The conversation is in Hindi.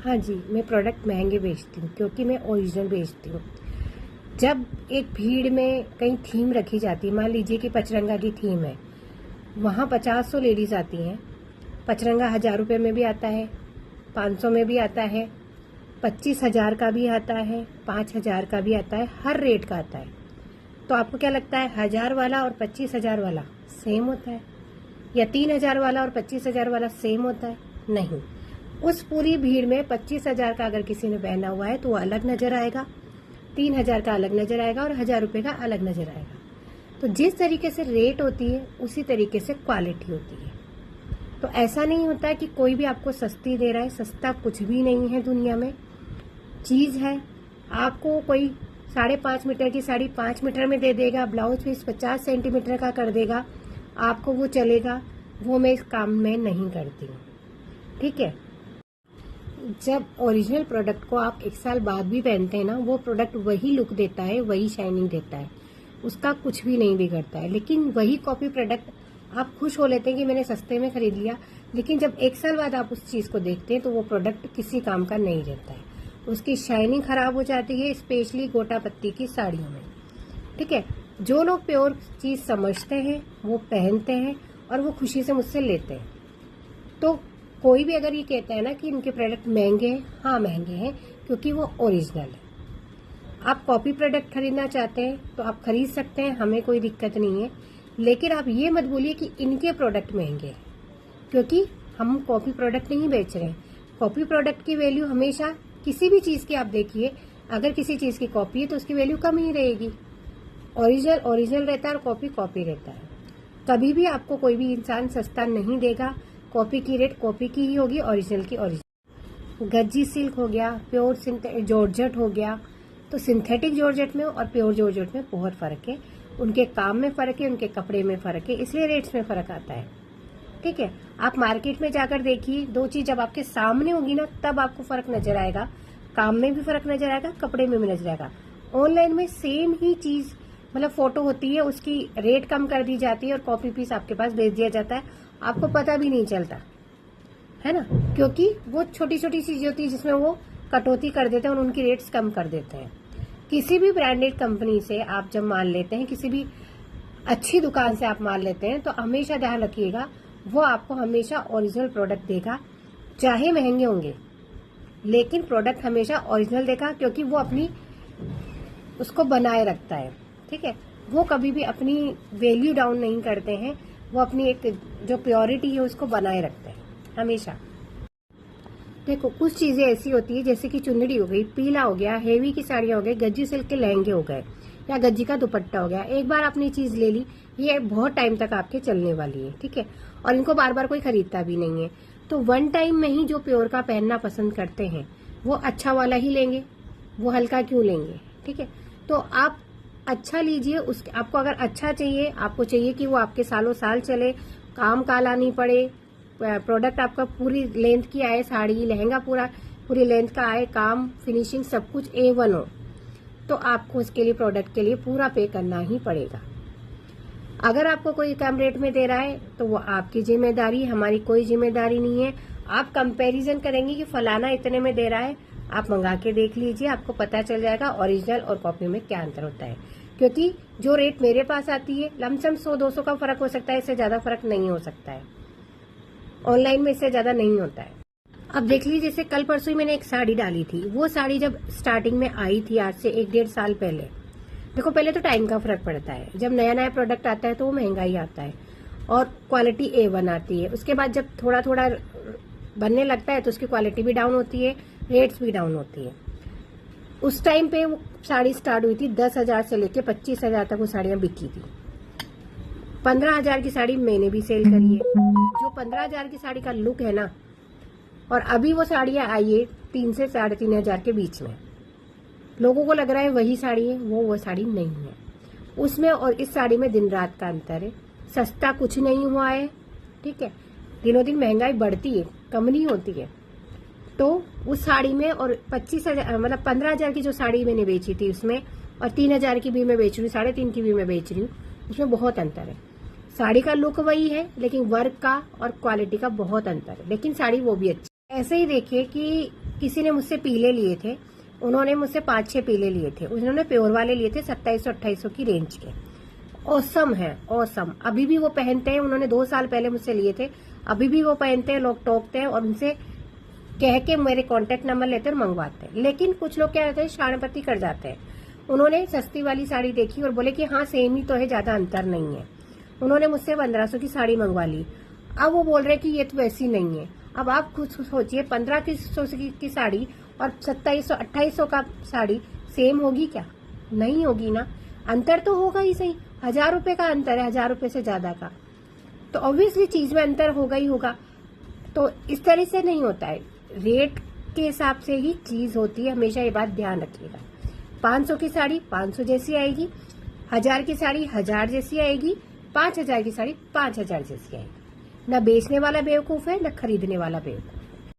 हाँ जी, मैं प्रोडक्ट महंगे बेचती हूँ क्योंकि मैं ओरिजिनल बेचती हूँ। जब एक भीड़ में कहीं थीम रखी जाती है, मान लीजिए कि पचरंगा की थीम है, वहाँ 50-100 लेडीज़ आती हैं। पचरंगा 1000 रुपये में भी आता है, 500 में भी आता है, 25,000 का भी आता है, 5,000 का भी आता है, हर रेट का आता है। तो आपको क्या लगता है 1000 वाला और 25,000 वाला सेम होता है, या 3,000 वाला और 25,000 वाला सेम होता है? नहीं। उस पूरी भीड़ में 25,000 का अगर किसी ने पहना हुआ है तो वो अलग नजर आएगा, 3,000 का अलग नजर आएगा और 1000 रुपये का अलग नजर आएगा। तो जिस तरीके से रेट होती है उसी तरीके से क्वालिटी होती है। तो ऐसा नहीं होता है कि कोई भी आपको सस्ती दे रहा है। सस्ता कुछ भी नहीं है दुनिया में। चीज़ है, आपको कोई 5.5 मीटर की साड़ी 5 मीटर में दे देगा, ब्लाउज पीस 50 सेंटीमीटर का कर देगा, आपको वो चलेगा। वो मैं इस काम में नहीं करती हूँ, ठीक है। जब ओरिजिनल प्रोडक्ट को आप 1 साल बाद भी पहनते हैं ना, वो प्रोडक्ट वही लुक देता है, वही शाइनिंग देता है, उसका कुछ भी नहीं बिगड़ता है। लेकिन वही कॉपी प्रोडक्ट आप खुश हो लेते हैं कि मैंने सस्ते में खरीद लिया, लेकिन जब 1 साल बाद आप उस चीज़ को देखते हैं तो वो प्रोडक्ट किसी काम का नहीं रहता है। उसकी शाइनिंग खराब हो जाती है, स्पेशली गोटा पत्ती की साड़ियों में, ठीक है। जो लोग प्योर चीज़ समझते हैं वो पहनते हैं और वो खुशी से मुझसे लेते हैं। तो कोई भी अगर ये कहता है ना कि इनके प्रोडक्ट महंगे हैं, हाँ महंगे हैं क्योंकि वो ओरिजिनल है। आप कॉपी प्रोडक्ट खरीदना चाहते हैं तो आप खरीद सकते हैं, हमें कोई दिक्कत नहीं है। लेकिन आप ये मत बोलिए कि इनके प्रोडक्ट महंगे हैं, क्योंकि हम कॉपी प्रोडक्ट नहीं बेच रहे हैं। कॉपी प्रोडक्ट की वैल्यू हमेशा, किसी भी चीज़ की आप देखिए, अगर किसी चीज़ की कॉपी है तो उसकी वैल्यू कम ही रहेगी। ओरिजिनल ओरिजिनल रहता है और कॉपी कॉपी रहता है। कभी भी आपको कोई भी इंसान सस्ता नहीं देगा। कॉपी की रेट कॉपी की ही होगी, ओरिजिनल की ओरिजिनल। गज्जी सिल्क हो गया, प्योर जॉर्जेट हो गया, तो सिंथेटिक जॉर्जेट में और प्योर जॉर्जेट में बहुत फ़र्क है। उनके काम में फ़र्क है, उनके कपड़े में फ़र्क है, इसलिए रेट्स में फ़र्क आता है, ठीक है। आप मार्केट में जाकर देखिए, दो चीज़ जब आपके सामने होगी ना तब आपको फ़र्क नजर आएगा। काम में भी फ़र्क नजर आएगा, कपड़े में भी नजर आएगा। ऑनलाइन में सेम ही चीज़, मतलब फोटो होती है, उसकी रेट कम कर दी जाती है और कॉपी पीस आपके पास भेज दिया जाता है, आपको पता भी नहीं चलता है ना, क्योंकि वो छोटी छोटी चीजें होती है जिसमें वो कटौती कर देते हैं और उनकी रेट्स कम कर देते हैं। किसी भी ब्रांडेड कंपनी से आप जब माल लेते हैं, किसी भी अच्छी दुकान से आप माल लेते हैं, तो हमेशा ध्यान रखिएगा वो आपको हमेशा ओरिजिनल प्रोडक्ट देगा। चाहे महंगे होंगे लेकिन प्रोडक्ट हमेशा ओरिजिनल देगा, क्योंकि वो अपनी उसको बनाए रखता है, ठीक है। वो कभी भी अपनी वैल्यू डाउन नहीं करते हैं, वो अपनी एक जो प्योरिटी है उसको बनाए रखते हैं हमेशा। देखो कुछ चीजें ऐसी होती है जैसे कि चुन्नड़ी हो गई, पीला हो गया, हेवी की साड़ियां हो गई, गज्जी सिल्क के लहंगे हो गए, या गज्जी का दुपट्टा हो गया। एक बार आपने चीज ले ली, ये बहुत टाइम तक आपके चलने वाली है, ठीक है, और इनको बार बार कोई खरीदता भी नहीं है। तो वन टाइम में ही जो प्योर का पहनना पसंद करते हैं वो अच्छा वाला ही लेंगे, वो हल्का क्यों लेंगे, ठीक है। तो आप अच्छा लीजिए, उसके आपको अगर अच्छा चाहिए, आपको चाहिए कि वो आपके सालों साल चले, काम काला नहीं पड़े, प्रोडक्ट आपका पूरी लेंथ की आए, साड़ी लहंगा पूरी लेंथ का आए, काम फिनिशिंग सब कुछ A1 हो, तो आपको उसके लिए प्रोडक्ट के लिए पूरा पे करना ही पड़ेगा। अगर आपको कोई कम रेट में दे रहा है तो वो आपकी जिम्मेदारी, हमारी कोई जिम्मेदारी नहीं है। आप कंपैरिजन करेंगे कि फलाना इतने में दे रहा है, आप मंगा के देख लीजिए, आपको पता चल जाएगा ओरिजिनल और कॉपी में क्या अंतर होता है। क्योंकि जो रेट मेरे पास आती है, लमसम 100-200 का फर्क हो सकता है, इससे ज्यादा फर्क नहीं हो सकता है। ऑनलाइन में इससे ज्यादा नहीं होता है। अब देख लीजिए, जैसे कल परसों ही मैंने एक साड़ी डाली थी, वो साड़ी जब स्टार्टिंग में आई थी, आज से 1-1.5 साल पहले, देखो पहले तो टाइम का फर्क पड़ता है। जब नया नया प्रोडक्ट आता है तो वो महंगा ही आता है और क्वालिटी A1 आती है। उसके बाद जब थोड़ा थोड़ा बनने लगता है तो उसकी क्वालिटी भी डाउन होती है, रेट्स भी डाउन होती है। उस टाइम पे वो साड़ी स्टार्ट हुई थी 10,000 से लेके 25,000 तक वो साड़ियां बिकी थी। 15,000 की साड़ी मैंने भी सेल करी है। जो 15,000 की साड़ी का लुक है ना, और अभी वो साड़ियां आई है 3 से 3,500 के बीच में, लोगों को लग रहा है वही साड़ी है, वो साड़ी नहीं है। उसमें और इस साड़ी में दिन रात का अंतर है। सस्ता कुछ नहीं हुआ है, ठीक है, दिनों दिन महंगाई बढ़ती है, कम नहीं होती है। तो उस साड़ी में और 25,000 मतलब 15,000 की जो साड़ी मैंने बेची थी उसमें, और 3,000 की भी मैं बेच रही हूँ, 3.5 की भी मैं बेच रही हूँ, उसमें बहुत अंतर है। साड़ी का लुक वही है लेकिन वर्क का और क्वालिटी का बहुत अंतर है, लेकिन साड़ी वो भी अच्छी। ऐसे ही देखिए कि किसी ने मुझसे पीले लिए थे, उन्होंने मुझसे 5-6 पीले लिए थे, उन्होंने प्योर वाले लिए थे 2700-2800 की रेंज के। औसम है, औसम। अभी भी वो पहनते हैं, उन्होंने 2 साल पहले मुझसे लिए थे, अभी भी वो पहनते हैं, लोग टोकते हैं और उनसे कह के मेरे कांटेक्ट नंबर लेते हैं और मंगवाते हैं। लेकिन कुछ लोग क्या रहते हैं, शाणपत्ती कर जाते हैं। उन्होंने सस्ती वाली साड़ी देखी और बोले कि हाँ सेम ही तो है, ज्यादा अंतर नहीं है। उन्होंने मुझसे 1500 की साड़ी मंगवा ली। अब वो बोल रहे हैं कि ये तो वैसी नहीं है। अब आप खुद सोचिए, 1500 की साड़ी और 2700-2800 का साड़ी सेम होगी क्या? नहीं होगी ना। अंतर तो होगा ही सही, 1000 रुपए का अंतर है, 1000 रुपए से ज्यादा का, तो ऑब्वियसली चीज में अंतर होगा ही होगा। तो इस तरह से नहीं होता है, रेट के हिसाब से ही चीज होती है, हमेशा ये बात ध्यान रखिएगा। 500 की साड़ी 500 जैसी आएगी, 1000 की साड़ी 1000 जैसी आएगी, 5000 की साड़ी 5000 जैसी आएगी। न बेचने वाला बेवकूफ है, न खरीदने वाला बेवकूफ।